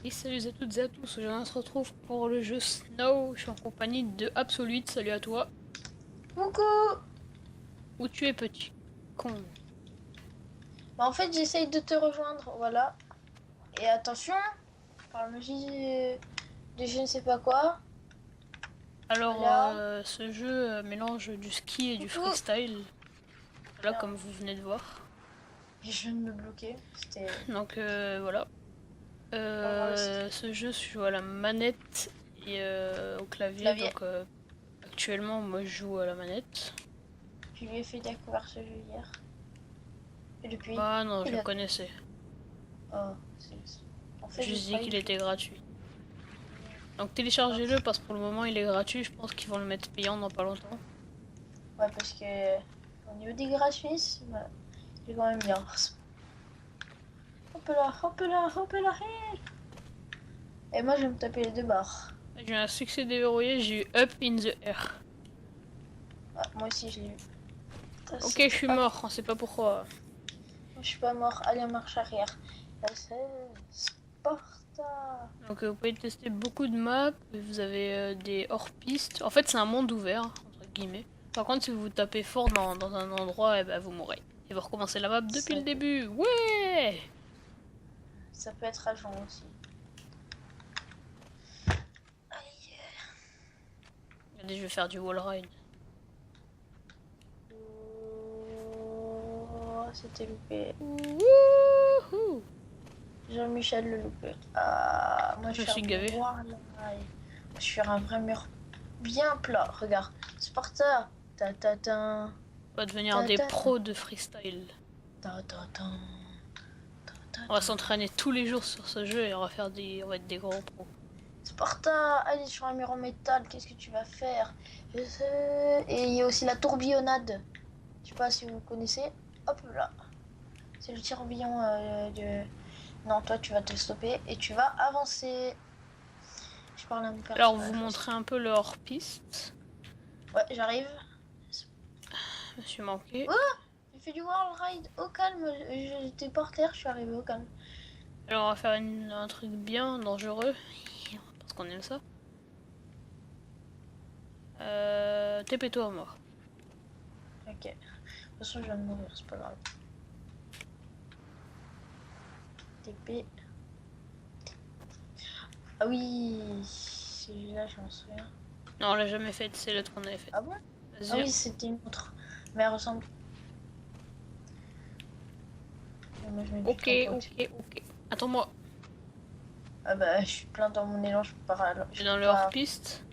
Et salut à toutes et à tous, aujourd'hui on se retrouve pour le jeu Snow. Je suis en compagnie de Absolute, salut à toi. Coucou. Où tu es petit con. Bah, en fait, j'essaye de te rejoindre, voilà. Et attention, par la magie de je ne sais pas quoi. Alors Voilà. ce jeu mélange du ski et du Coucou. freestyle. Voilà Merde, comme vous venez de voir. je viens de me bloquer. C'était. Donc voilà. On va voir le site. Ce jeu se joue à la manette et au clavier. Clavier. Donc actuellement moi je joue à la manette. Je lui ai fait découvrir ce jeu hier. Et depuis. Ah non, je il le a- connaissais. Oh, en fait, Je je dis croyais qu'il que- était gratuit. Donc téléchargez-le parce que pour le moment il est gratuit. Je pense qu'ils vont le mettre payant dans pas longtemps. Ouais, parce que au niveau des graphismes, c'est quand même bien. Hop là, hop là, hop là. Et moi, je vais me taper les deux barres. J'ai eu un succès déverrouillé, j'ai eu Up in the Air. Ah, moi aussi, je l'ai eu. Ok, je suis mort, on sait pas pourquoi. Je suis pas mort. Allez, en marche arrière. C'est Sparta. Donc vous pouvez tester beaucoup de maps, vous avez des hors-pistes. En fait c'est un monde ouvert, entre guillemets. Par contre si vous tapez fort dans un endroit, et ben, vous mourrez. Et vous recommencez la map depuis le début. Ouais. Ça peut être agent aussi. Regardez, je vais faire du wall ride. Oh, c'était loupé. Wouhou. Jean-Michel le loupé. Ah, moi Je suis gavé. Je suis un vrai mur bien plat. Regarde. Sparta. Ta ta ta. On va devenir des pros de freestyle. Ta ta ta. On va s'entraîner tous les jours sur ce jeu et on va être des gros pros. Sparta, allez sur un mur en métal, qu'est-ce que tu vas faire? Et il y a aussi la tourbillonnade. Je sais pas si vous connaissez. Hop là. C'est le tourbillon de... Non, toi tu vas te stopper et tu vas avancer. Je parle un peu. Alors on va vous montrer un peu le hors-piste. Ouais, j'arrive. Je me suis manqué. Oh, j'ai fait du world ride au calme. J'étais par terre, je suis arrivé au calme. Alors on va faire un truc bien dangereux. Parce qu'on aime ça. TP-toi à mort. Ok. De toute façon, je viens de mourir, c'est pas grave. TP. Ah oui, celui-là, je m'en souviens. Non, on l'a jamais faite, c'est l'autre qu'on avait faite. Ah bon? Ah oui, c'était une autre. Mais elle ressemble. Moi, ok. Attends-moi. Ah bah, je suis plein dans mon élan, je peux pas. Je suis dans le hors-piste.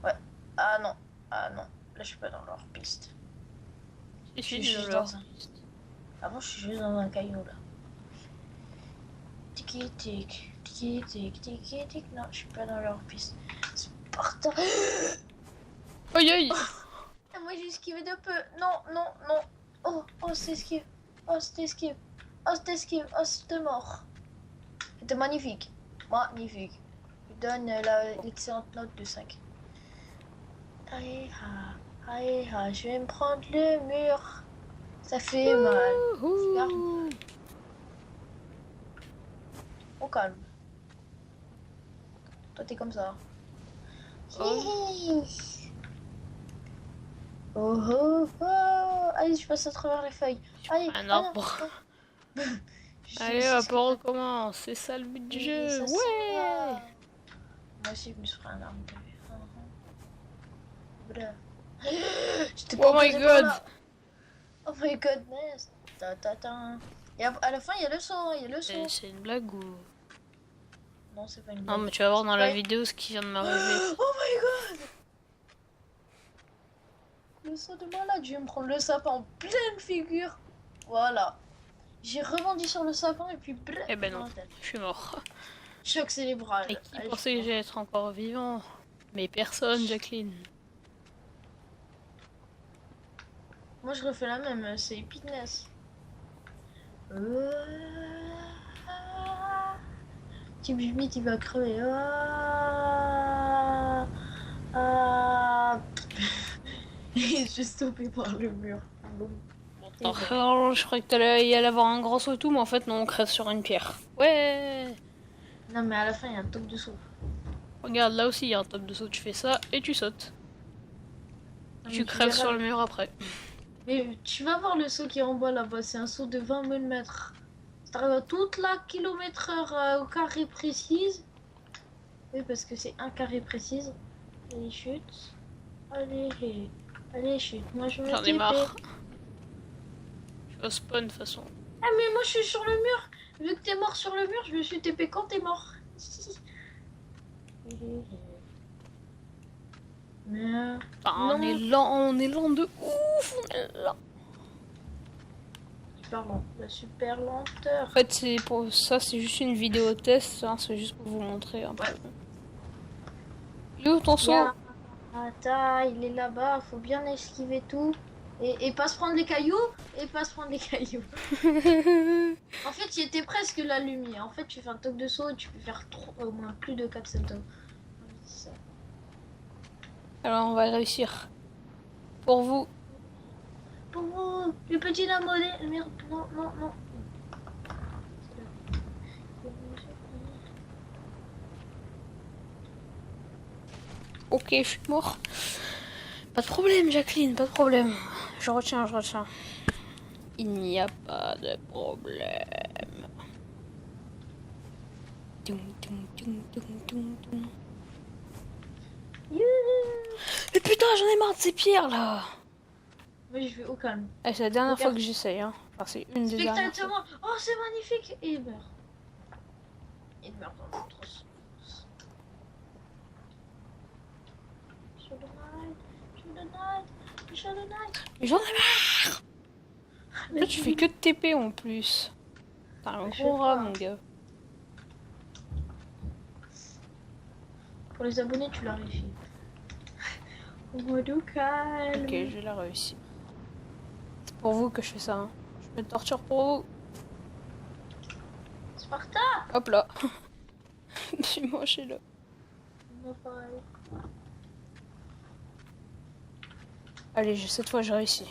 Ouais. Ah non. Ah non. Là, je suis pas dans leur piste. Je suis juste dans le dans un. hors-piste. Avant, je suis juste dans un caillou là. Tiki tic. Tiki tic. Tiki tic. Non, je suis pas dans leur piste. Sparta. Aïe aïe. Ah, moi, j'ai esquivé de peu. Non, non, non. Oh, oh, c'est esquive. Oh, c'était esquive. Oh, c'était esquive. Oh, c'était mort. C'était magnifique. Magnifique. Je donne l'excellente note de 5. Allez, je vais me prendre le mur. Ça fait mal. Regarde. Au calme. Toi, t'es comme ça. Oh. Oh, oh, oh. Allez, je passe à travers les feuilles. Allez, Un arbre. Allez hop, on recommence. C'est ça le but du jeu. Ouais. Moi aussi, je me suis pris un arbre. Oh my god. Oh my godness. Et à la fin, il y a le saut. C'est une blague ou... Non, c'est pas une blague. Non, mais tu vas voir dans la vidéo ce qui vient de m'arriver. Oh my god. Le saut de malade, je vais me prendre le sapin en pleine figure. Voilà. J'ai rebondi sur le sapin et puis... Eh ben non, je suis mort. Choc cérébral. Et qui pensait que j'allais être encore vivant? Mais personne, Jacqueline. Moi je refais la même, c'est Epicness. Type Jimmy, il va crever. Je suis stoppé par le mur. Alors, je croyais que t'allais y aller avoir un grand saut et tout, mais en fait non, on crève sur une pierre. Ouais. Non, mais à la fin, il y a un top de saut. Regarde, là aussi, il y a un top de saut. Tu fais ça et tu sautes. Non, Tu mais crèves verras. sur le mur après. Mais tu vas voir le saut qui est en bas là-bas. C'est un saut de 20 000 mètres. Si t'arrives à toute la kilomètre-heure au carré précise. Oui, parce que c'est un carré précise. Allez, chute. Allez, allez, chute. Moi, je me J'en ai TP. marre. Je vais au spawn de toute façon. Ah, mais moi, je suis sur le mur. Vu que t'es mort sur le mur, je me suis TP quand t'es mort. Mais... Ah, on est lent de ouf. On est lent. Super lent. La super lenteur. En fait, c'est pour ça, c'est juste une vidéo test. Hein, c'est juste pour vous montrer un peu. Il est où ton saut? Attends, il est là-bas. Faut bien esquiver tout. Et pas se prendre les cailloux. Et pas se prendre les cailloux. En fait, il était presque la lumière. En fait, tu fais un toc de saut et tu peux faire au moins plus de 4 sauts. Alors, on va réussir. Pour vous. Pour vous, le petit lamonné. Merde, non, non, non. Ok, je suis mort. Pas de problème, Jacqueline, pas de problème. Je retiens, je retiens. Il n'y a pas de problème. Toum, toum, toum, toum, toum, toum. Youhou. Mais putain, j'en ai marre de ces pierres là. Moi, je vais au calme. Eh, c'est la dernière Regarde. fois que j'essaye. Hein. Enfin, c'est une des dernières fois. Spectateur, oh, c'est magnifique. Et il meurt. Il meurt dans le trosse. Mais j'en ai marre. Là, tu fais que de TP en plus. T'as un Je sais gros rat, pas. mon gars. Pour les abonnés, tu l'as réussi. Au mode au calme. Ok, je vais la réussir. C'est pour vous que je fais ça. Hein. Je me torture pour vous. Sparta. Hop là. Je suis mangé là. Moi, pareil. Allez, cette fois, j'ai réussi.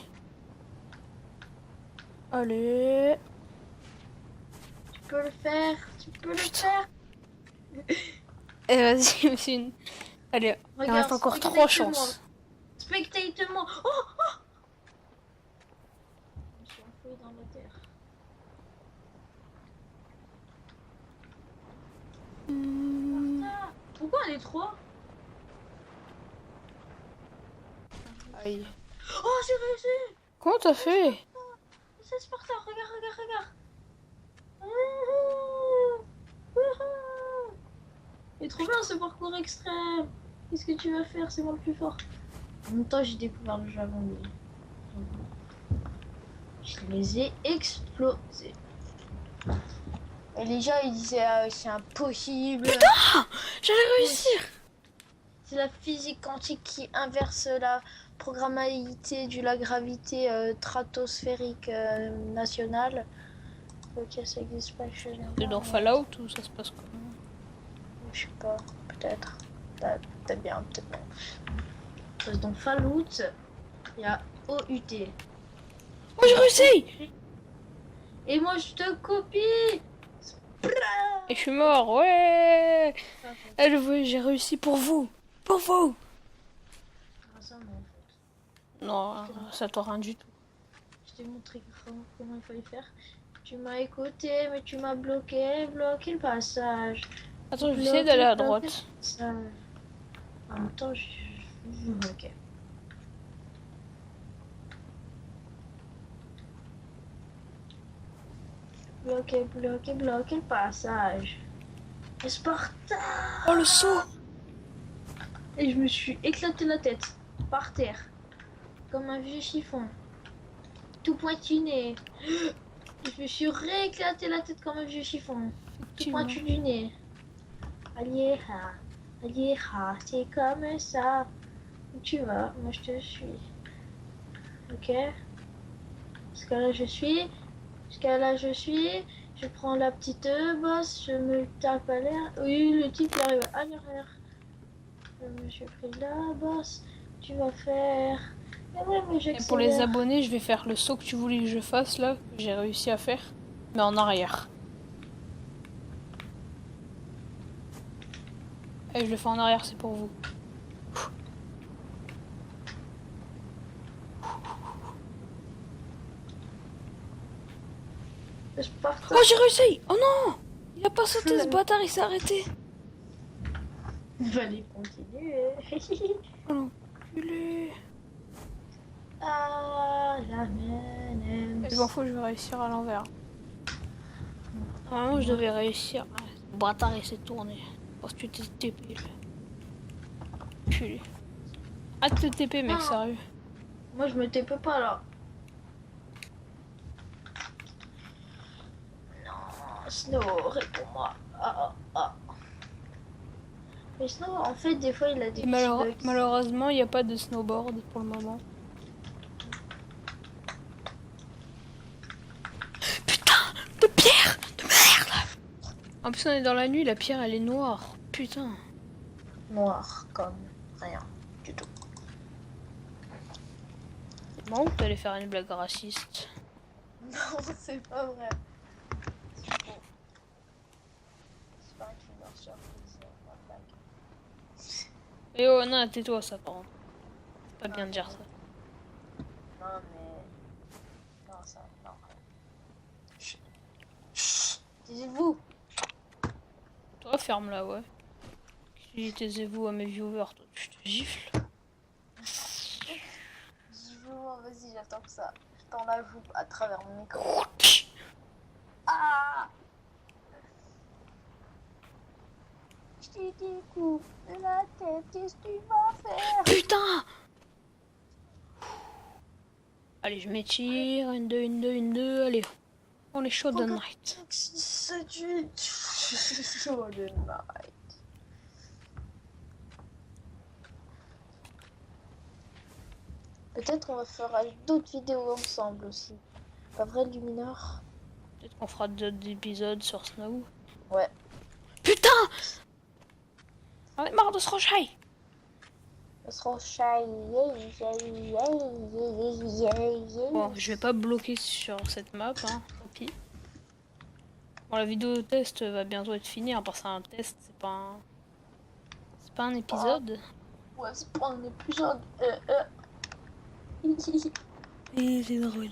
Allez. Tu peux le faire. Tu peux le faire. Et vas-y, c'est une... Allez, il Regarde, reste encore spectate 3 moi. chances. Spectate-moi. Oh, oh. Je suis enfoui dans la terre. Sparta. Pourquoi on est trois? Aïe. Oh, j'ai réussi. Comment t'as fait? C'est Sparta. Regarde, regarde, regarde. Wouhou. Wouhou. Il est trop bien ce parcours extrême. Qu'est-ce que tu vas faire? C'est moi le plus fort. En même temps, j'ai découvert le jeu avant lui. Je les ai explosés. Et les gens, ils disaient c'est impossible. J'allais réussir. C'est la physique quantique qui inverse la programmabilité de la gravité stratosphérique nationale. Ok, ça existe pas chez nous. C'est dans Fallout ou ça se passe comment? Je sais pas, peut-être. Peut-être bien, peut-être non. Parce que dans Fallout, il y a OUT. Oh, j'ai réussi. Et moi, je te copie. Et je suis mort, ouais. J'ai réussi pour vous. Pour vous. Grâce à moi, en fait. Non, ça t'aura rien du tout. Je t'ai montré comment il fallait faire. Tu m'as écouté, mais tu m'as bloqué le passage. Attends, je vais essayer d'aller à Bloqué droite. le passage. En même temps, ok. Bloqué le passage. Et Sparta. Oh, le saut. Et je me suis éclaté la tête. Par terre. Comme un vieux chiffon. Tout pointiné. Je me suis rééclaté la tête comme un vieux chiffon. Tout pointu du nez. Allez, c'est comme ça. Où tu vas? Moi je te suis. Ok. Jusqu'à là je suis. Jusqu'à là je suis. Je prends la petite bosse. Je me tape à l'air. Oui, le type il arrive à l'arrière. Je me suis pris la bosse. Tu vas faire. Ah ouais, mais Et pour les abonnés, je vais faire le saut que tu voulais que je fasse là, que j'ai réussi à faire, mais en arrière. Et je le fais en arrière, c'est pour vous. Je partage. Oh, j'ai réussi! Oh non! Il a pas sauté ce bâtard, il s'est arrêté. Il fallait continuer. Oh l'enculé. Ah, la mène. Je m'en fous, je vais réussir à l'envers. Normalement, je devais réussir. Ah, le bâtard, il s'est tourné. Parce que tu t'es TP. Culé. Hâte de TP, mec, Ah. sérieux. Moi, je me TP pas là. Non, Snow, réponds-moi. Ah. Mais Snow, en fait, des fois, il a des Et petits bugs. malheureusement, il n'y a pas de snowboard pour le moment. Putain, de pierre, de merde. En plus, on est dans la nuit, la pierre, elle est noire. Putain. Noir, comme rien du tout. C'est marrant que t'allais faire une blague raciste. Non, c'est pas vrai. C'est faux. C'est pas une heure surprise, ma blague. Et oh, non, tais-toi, ça, par contre. Pas bien de dire ça. Non, mais... Non, ça... Non. Taisez-vous. Toi, ferme-la, ouais. Si taisez-vous à mes viewers, toi, je te gifle. Vas-y, j'attends que ça. Je t'en avoue à travers mon micro. Ah! Je te découpe de la tête, qu'est-ce que tu vas faire? Putain! Allez, je m'étire. Une, deux. Allez, on est chaud de night. 7, 8. Chaud de night. Peut-être on va faire d'autres vidéos ensemble aussi. Pas vrai, Lumineur? Peut-être qu'on fera d'autres épisodes sur Snow. Ouais. Putain! On est marre de se rochaille. On sera shy. Bon, je vais pas bloquer sur cette map, hein. Tant pis. Bon, la vidéo test va bientôt être finie. À part ça, un test, c'est pas un épisode. Ouais, c'est pas un épisode. Et c'est drôle.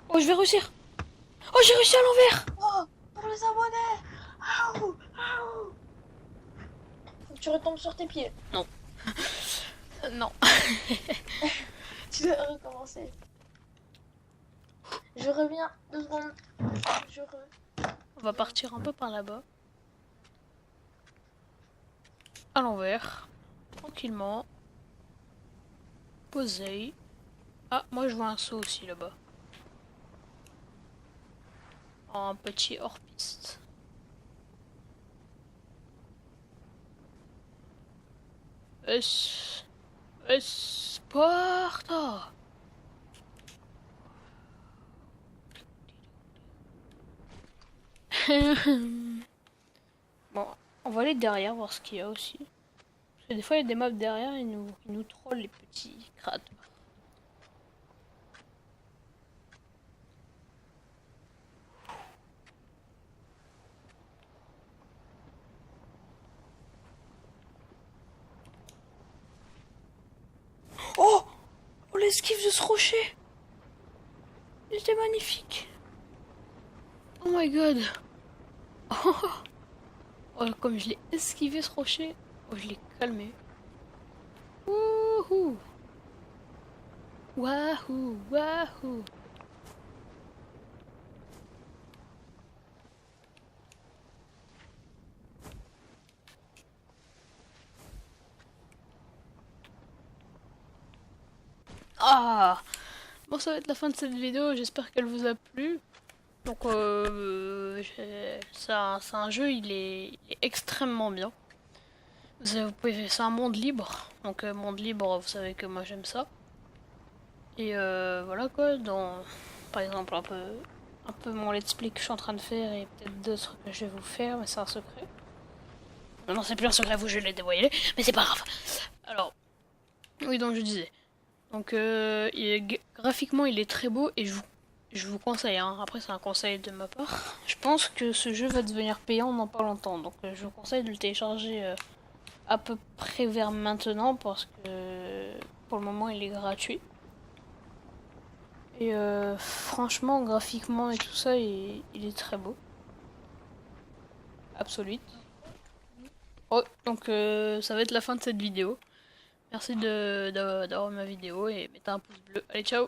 Oh, je vais réussir. Oh, j'ai réussi à l'envers. Oh, pour les abonnés. Aouh, aouh. Faut que tu retombes sur tes pieds. Non. Non. Tu dois recommencer. Je reviens 2 secondes. On va partir un peu par là-bas. À l'envers. Tranquillement. Posé. Ah, moi je vois un saut aussi là-bas. Un petit hors-piste. Sparta. Bon, on va aller derrière voir ce qu'il y a aussi. Parce que des fois il y a des mobs derrière et ils nous trollent les petits créateurs. Oh! Oh, l'esquive de ce rocher! Il était magnifique! Oh my god! Oh, oh, comme je l'ai esquivé ce rocher! Oh, je l'ai calmé! Wouhou! Wahou! Wahou! Ah! Bon, ça va être la fin de cette vidéo, j'espère qu'elle vous a plu. Donc, c'est un jeu, il est extrêmement bien. C'est un monde libre. Donc, monde libre, vous savez que moi j'aime ça. Et voilà quoi, par exemple, un peu mon let's play que je suis en train de faire et peut-être d'autres que je vais vous faire, mais c'est un secret. Non, c'est plus un secret, vous, je l'ai dévoilé, mais c'est pas grave. Alors, oui, donc je disais. Donc, graphiquement, il est très beau et je vous conseille, hein. Après c'est un conseil de ma part. Je pense que ce jeu va devenir payant dans pas longtemps, donc je vous conseille de le télécharger à peu près vers maintenant parce que pour le moment il est gratuit. Et franchement, graphiquement et tout ça, il est très beau. Absolute. Oh, donc ça va être la fin de cette vidéo. Merci d'avoir ma vidéo et mettez un pouce bleu. Allez, ciao!